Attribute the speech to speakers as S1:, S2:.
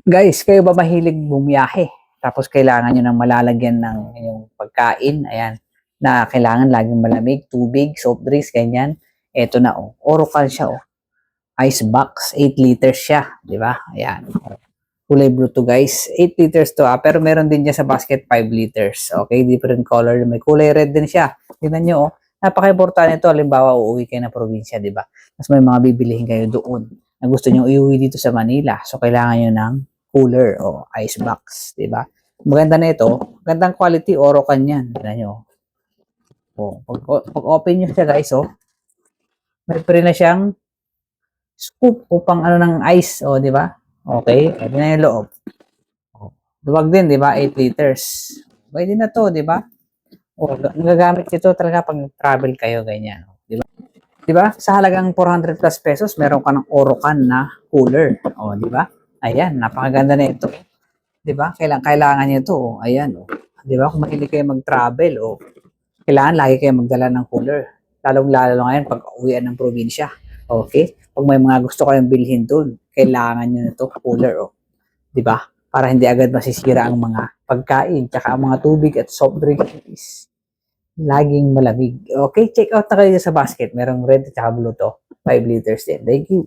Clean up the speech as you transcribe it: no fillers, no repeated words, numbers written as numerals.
S1: Guys, kayo ba mahilig bumiyahe? Tapos kailangan nyo ng malalagyan ng inyong pagkain, ayan, na kailangan laging malamig, tubig, soft drinks, ganyan. Eto na, oh. Orocal siya, oh. Ice box, 8 liters siya, di ba? Ayan. Kulay blue to, guys. 8 liters to, pero meron din niya sa basket 5 liters. Okay, different color. May kulay red din siya. Tingnan nyo, oh. Napaka-importante ito. Halimbawa, uuwi kayo na probinsya, di ba? Tapos may mga bibilihin kayo doon na gusto nyo iuwi dito sa Manila. So, kailangan nyo ng cooler o ice box, di ba? Maganda na ito. Magandang quality, Orocan yan. Tingnan nyo. Oh, pag open nyo siya, guys, oh. May pre na siyang scoop upang ano ng ice, oh, di ba? Okay, ito na yung loob. Duwag din, di ba? 8 liters. Pwede na to, di ba? O, nagagamit ito talaga pag travel kayo, ganyan. Di ba? Di ba? Sa halagang 400 plus pesos, meron ka ng Orocan na cooler. O, di ba? Ayan, napakaganda na ito. Di ba? Kailangan niyo ito. O, ayan. O. Di ba? Kung mahilig kayo mag-travel, o, kailangan lagi kayo magdala ng cooler. Lalong-lalo ngayon pag uwian ng probinsya. Okay? Pag may mga gusto kayong bilhin doon, kailangan nyo na ito, cooler. O. Di ba? Para hindi agad masisira ang mga pagkain, tsaka ang mga tubig at soft drinks. Laging malamig. Okay, check out na kayo sa basket. Merong red at blue to. 5 liters din. Thank you.